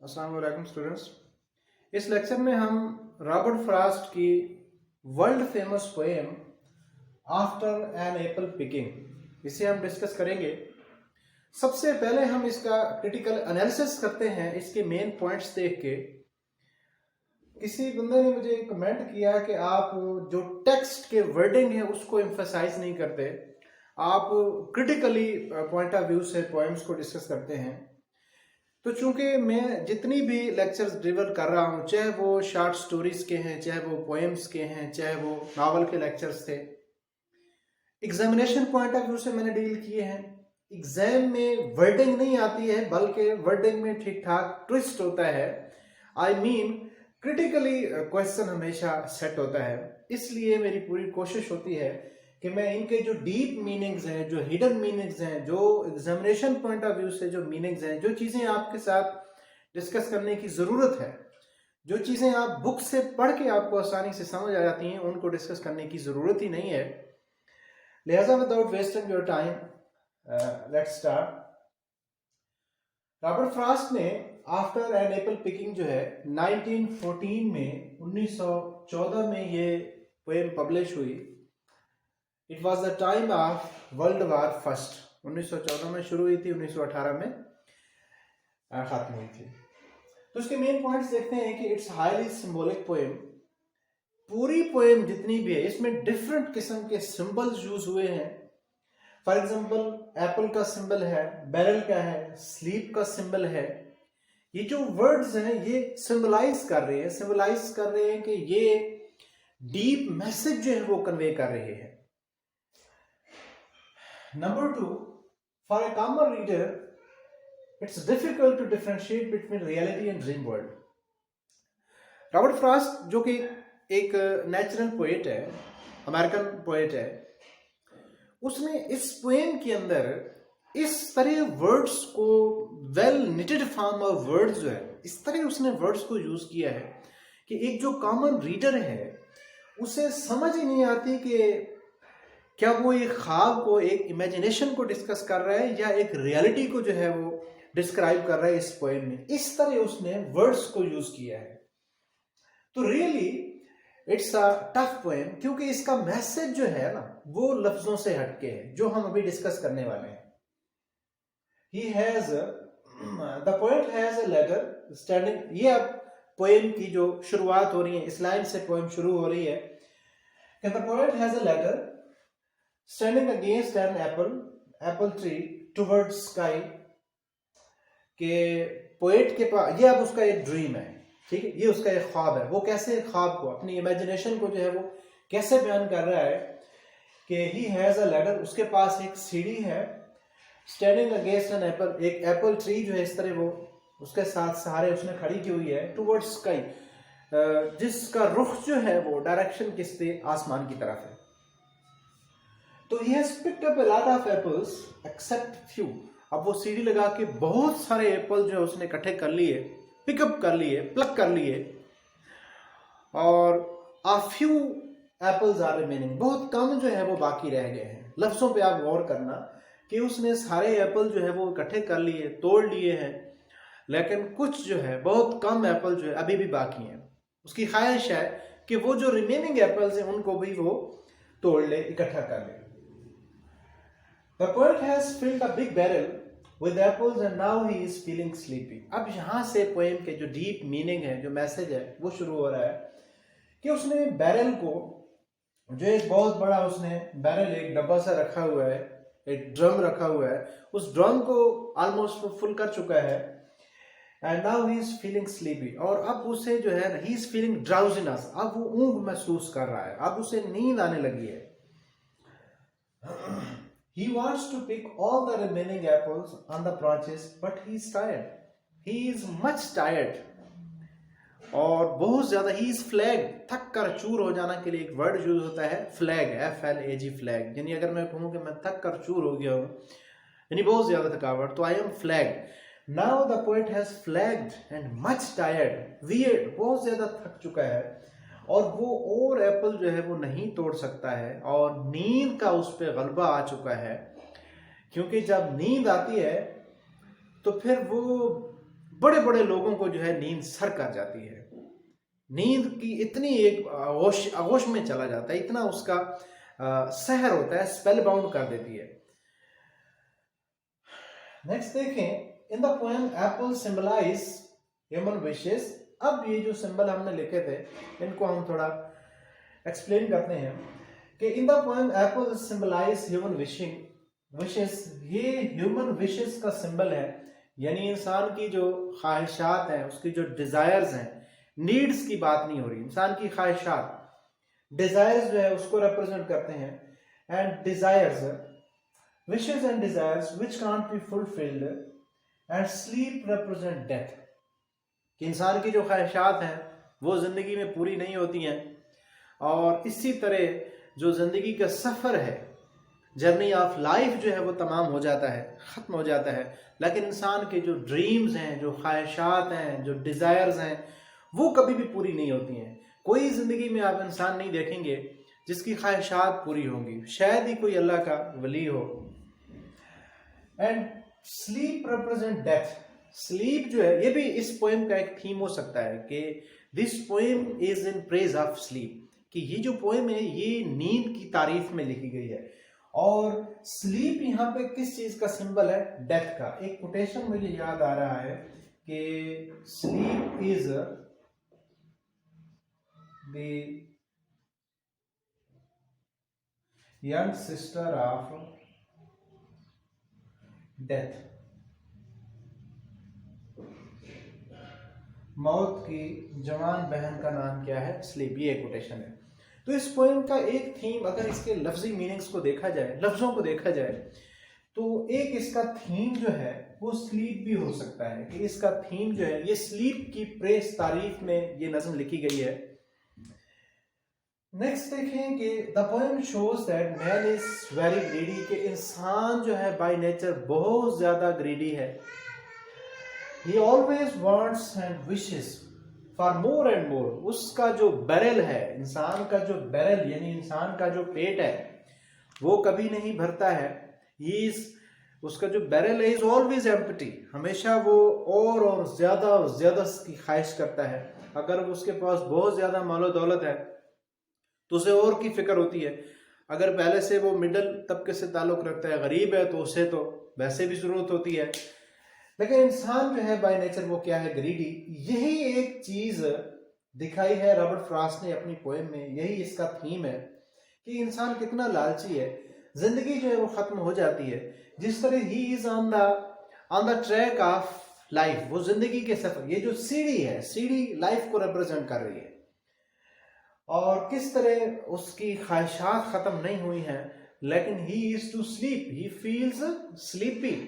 अस्सलाम वालेकुम स्टूडेंट्स। इस लेक्चर में हम रॉबर्ट फ्रॉस्ट की world famous poem after an apple picking इसे हम डिस्कस करेंगे। सबसे पहले हम इसका क्रिटिकल एनालिसिस करते हैं इसके मेन पॉइंट्स देख के। किसी बंदे ने मुझे कमेंट किया कि आप जो टेक्स्ट के वर्डिंग है उसको एम्फसाइज नहीं करते, आप क्रिटिकली पॉइंट ऑफ व्यू से पोएम्स को डिस्कस करते हैं। तो चूंकि मैं जितनी भी लेक्चर्स डिलीवर कर रहा हूँ, चाहे वो शॉर्ट स्टोरीज के हैं, चाहे वो पोएम्स के हैं, चाहे वो नावल के लेक्चर्स थे, एग्जामिनेशन पॉइंट ऑफ व्यू से मैंने डील किए हैं। एग्जाम में वर्डिंग नहीं आती है, बल्कि वर्डिंग में ठीक ठाक ट्विस्ट होता है। आई मीन क्रिटिकली क्वेश्चन हमेशा सेट होता है। इसलिए मेरी पूरी कोशिश होती है कि मैं इनके जो डीप मीनिंग्स हैं, जो हिडन मीनिंग्स हैं, जो एग्जामिनेशन पॉइंट ऑफ व्यू से जो मीनिंग्स हैं, जो चीज़ें आपके साथ डिस्कस करने की ज़रूरत है, जो चीज़ें आप बुक से पढ़ के आपको आसानी से समझ आ जाती हैं, उनको डिस्कस करने की ज़रूरत ही नहीं है। लिहाजा without wasting your time let's start. Robert Frost ने आफ्टर एन एप्पल पिकिंग जो है 1914 में 1914 में ये पोएम पब्लिश हुई। It was the time of world war first. 1914 में शुरू हुई थी, 1918 में खत्म हुई थी। तो उसके मेन पॉइंट्स देखते हैं कि इट्स हाईली सिंबॉलिक पोएम। पूरी पोएम जितनी भी है इसमें डिफरेंट किस्म के सिंबल्स यूज हुए हैं। फॉर एग्जांपल एप्पल का सिंबल है, बैरल का है, स्लीप का सिंबल है। ये जो वर्ड्स हैं ये सिंबलाइज कर रहे हैं कि ये डीप मैसेज जो है वो कन्वे कर रहे हैं। Number 2, for a common reader, it's difficult to differentiate between reality and dream world. Robert Frost जो कि एक नेचुरल पोएट है, अमेरिकन पोएट है, उसने इस पोएम के अंदर इस तरह वर्ड्स को, well knitted form of words जो है, इस तरह उसने वर्ड्स को यूज किया है कि एक जो कॉमन रीडर है उसे समझ ही नहीं आती कि क्या वो एक ख्वाब को, एक इमेजिनेशन को डिस्कस कर रहा है या एक रियलिटी को जो है वो डिस्क्राइब कर रहा है इस पोएम में। इस तरह उसने वर्ड्स को यूज किया है। तो really it's a tough poem, क्योंकि इसका मैसेज जो है ना वो लफ्जों से हटके है जो हम अभी डिस्कस करने वाले हैं। He has the poet has a ladder standing. ये अब पोएम की जो शुरुआत हो रही है, इस लाइन से पोएम शुरू हो रही है कि the poet has a ladder standing against an apple tree towards sky। के पोएट के पास ये अब उसका एक ड्रीम है, ठीक है, ये उसका एक ख्वाब है। वो कैसे ख्वाब को, अपनी इमेजिनेशन को जो है वो कैसे बयान कर रहा है कि ही हैज अ लैडर, उसके पास एक सीढ़ी है, स्टैंडिंग अगेंस्ट एन एप्पल, एक एप्पल ट्री जो है इस तरह वो उसके साथ सहारे उसने खड़ी की हुई है, टुवर्ड्स स्काई, जिसका रुख जो है वो डायरेक्शन किससे, आसमान की तरफ है। तो he has picked up a lot of apples except few। अब वो सीढ़ी लगा के बहुत सारे एप्पल जो है उसने इकट्ठे कर लिए, पिकअप कर लिए, प्लक कर लिए, और a few apples are remaining, बहुत कम जो है वो बाकी रह गए हैं। लफ्जों पे आप गौर करना कि उसने सारे एप्पल जो है वो इकट्ठे कर लिए, तोड़ लिए हैं, लेकिन कुछ जो है, बहुत कम एप्पल जो है अभी भी बाकी हैं। उसकी ख्वाहिश है कि वो जो रिमेनिंग एप्पल्स हैं उनको भी वो तोड़ ले, इकट्ठा कर ले। The poet has filled a big barrel with apples and now he is feeling sleepy। अब यहाँ से पोएम के जो डीप मीनिंग है, जो मैसेज है, वो शुरू हो रहा है कि उसने बैरल को, जो एक बहुत बड़ा उसने बैरल, एक डब्बा सा रखा हुआ है, एक ड्रम रखा हुआ है, उस ड्रम को ऑलमोस्ट फुल कर चुका है। And now he is feeling sleepy, और अब उसे जो है ही इज फीलिंग ड्राउजीनेस, अब वो ऊँघ महसूस कर रहा है, अब उसे नींद आने लगी है। He wants to pick all the remaining apples on the branches, but he is tired. He is much tired। और बहुत ज्यादा, he is flagged, थक कर चूर हो जाना के लिए एक वर्ड यूज होता है फ्लैग, FLAG, फ्लैग। यानी अगर मैं कहूँ कि मैं थक कर चूर हो गया हूँ, यानी बहुत ज्यादा थकावट, तो I am flagged। Now the poet has flagged and much tired, weird, बहुत ज्यादा थक चुका है, और वो और एप्पल जो है वो नहीं तोड़ सकता है, और नींद का उस पर गलबा आ चुका है। क्योंकि जब नींद आती है तो फिर वो बड़े बड़े लोगों को जो है नींद सर कर जाती है, नींद की इतनी एक आगोश में चला जाता है, इतना उसका सहर होता है, स्पेल बाउंड कर देती है। नेक्स्ट देखें, in the poem apple symbolize human wishes. अब ये जो सिंबल हमने लिखे थे इनको हम थोड़ा एक्सप्लेन करते हैं कि in the poem apple symbolize human wishes, ये ह्यूमन विशेस का सिंबल है, यानी इंसान की जो ख्वाहिशात हैं, उसकी जो डिजायर्स हैं, नीड्स की बात नहीं हो रही, इंसान की ख्वाहिशात, डिजायर्स जो है उसको रिप्रेजेंट करते हैं। And desires, wishes and desires which can't be fulfilled, and sleep represent death, कि इंसान की जो ख्वाहिशात हैं वो जिंदगी में पूरी नहीं होती हैं, और इसी तरह जो जिंदगी का सफर है, जर्नी ऑफ लाइफ जो है वो तमाम हो जाता है, ख़त्म हो जाता है, लेकिन इंसान के जो ड्रीम्स हैं, जो ख्वाहिशात हैं, जो डिज़ायर्स हैं, वो कभी भी पूरी नहीं होती हैं। कोई ज़िंदगी में आप इंसान नहीं देखेंगे जिसकी ख्वाहिशात पूरी होंगी, शायद ही कोई अल्लाह का वली हो। And sleep represent death, sleep जो है ये भी इस पोएम का एक थीम हो सकता है कि this poem is in praise of sleep, कि ये जो पोएम है ये नींद की तारीफ में लिखी गई है। और स्लीप यहाँ पे किस चीज का सिंबल है? डेथ का। एक कोटेशन मुझे याद आ रहा है कि sleep is the young sister of death, मौत की जवान बहन का नाम क्या है? स्लीप। ये कोटेशन है। तो इस पोएम का एक थीम, अगर इसके लफ्जी मीनिंग्स को देखा जाए, लफ्जों को देखा जाए, तो एक इसका थीम जो है वो स्लीप भी हो सकता है, कि इसका थीम जो है ये स्लीप की प्रेस तारीफ में ये नज्म लिखी गई है। नेक्स्ट देखें कि the poem shows that man is very greedy, कि इंसान जो है बाय नेचर बहुत ज्यादा ग्रीडी है। He always wants and wishes for more and more। उसका जो बैरल है, इंसान का जो बैरल यानी इंसान का जो पेट है वो कभी नहीं भरता है। उसका जो बैरल है इज ऑलवेज एम्प्टी, हमेशा वो और ज्यादा की ख्वाहिश करता है। अगर उसके पास बहुत ज्यादा मालो दौलत है तो उसे और की फिक्र होती है। अगर पहले से वो मिडिल तबके से ताल्लुक रखता है, गरीब है, तो उसे तो वैसे भी जरूरत होती है। लेकिन इंसान जो है बाय नेचर वो क्या है? ग्रीडी। यही एक चीज दिखाई है रॉबर्ट फ्रॉस्ट ने अपनी पोएम में, यही इसका थीम है कि इंसान कितना लालची है। जिंदगी जो है वो खत्म हो जाती है, जिस तरह he is on the track of life, वो जिंदगी के सफर, ये जो सीढ़ी है, सीढ़ी लाइफ को रिप्रेजेंट कर रही है। और किस तरह उसकी ख्वाहिशात खत्म नहीं हुई हैं, लेकिन he is to sleep, he feels sleepy,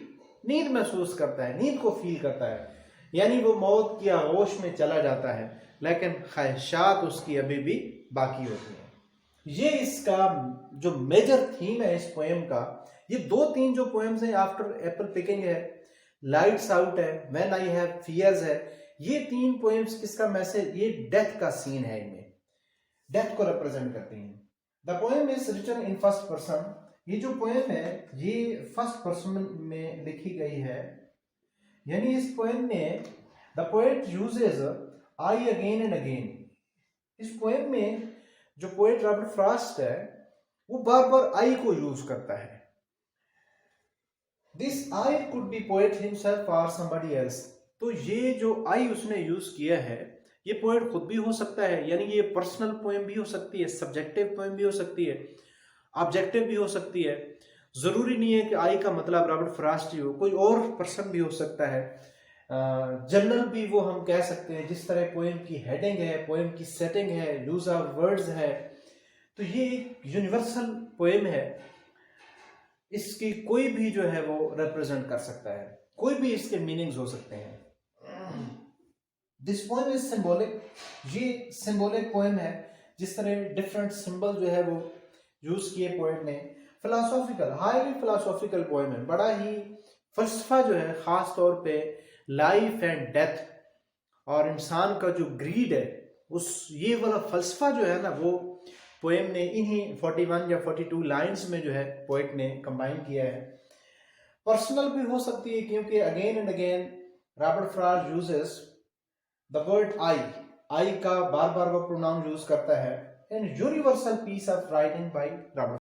नींद महसूस करता है, नींद को फील करता है, यानी वो मौत की आगोश में चला जाता है, लेकिन ख्वाहिशात उसकी अभी भी बाकी होती हैं। ये इसका जो मेजर थीम है इस पोएम का। ये 2-3 जो पोएम्स हैं, आफ्टर एप्पल पिकिंग है, लाइट्स आउट है, व्हेन आई हैव फियर्स है, ये 3 पोएम्स किसका मैसेज? ये डेथ का सीन है, इनमें डेथ को रिप्रेजेंट करती हैं। The poem is written in first person. ये जो पोएम है ये फर्स्ट पर्सन में लिखी गई है, यानी इस पोएम में the poet uses I again and again. इस पोएम में जो पोएट रॉबर्ट फ्रॉस्ट है वो बार बार आई को यूज करता है। This I could be poet himself और समबडी एल्स। तो ये जो आई उसने यूज किया है ये पोएट खुद भी हो सकता है, यानी ये पर्सनल पोएम भी हो सकती है, सब्जेक्टिव पोएम भी हो सकती है, ऑब्जेक्टिव भी हो सकती है। जरूरी नहीं है कि आई का मतलब रॉबर्ट फ्रॉस्ट ही हो, कोई और पर्सन भी हो सकता है। जनरल भी वो हम कह सकते हैं, जिस तरह पोएम की हेडिंग है, पोएम की सेटिंग है, यूज ऑफ वर्ड्स है, तो ये एक यूनिवर्सल पोएम है। इसकी कोई भी जो है वो रिप्रेजेंट कर सकता है, कोई भी इसके मीनिंग्स हो सकते हैं। This poem is symbolic. ये सिंबॉलिक पोएम है, जिस तरह डिफरेंट सिंबल जो है वो यूज किए पोएट ने। फिलोसॉफिकल, हाईली फिलोसॉफिकल पोएम है, बड़ा ही फलसफा जो है, खास तौर पे लाइफ एंड डेथ और इंसान का जो ग्रीड है, उस ये वाला फलसफा जो है ना, वो पोएम ने इन्हीं 41 या 42 लाइंस में जो है पोएट ने कंबाइन किया है। पर्सनल भी हो सकती है, क्योंकि again and again Robert Frost uses the word I का बार बार वो प्रोनाउन यूज करता है in universal piece of writing by Robert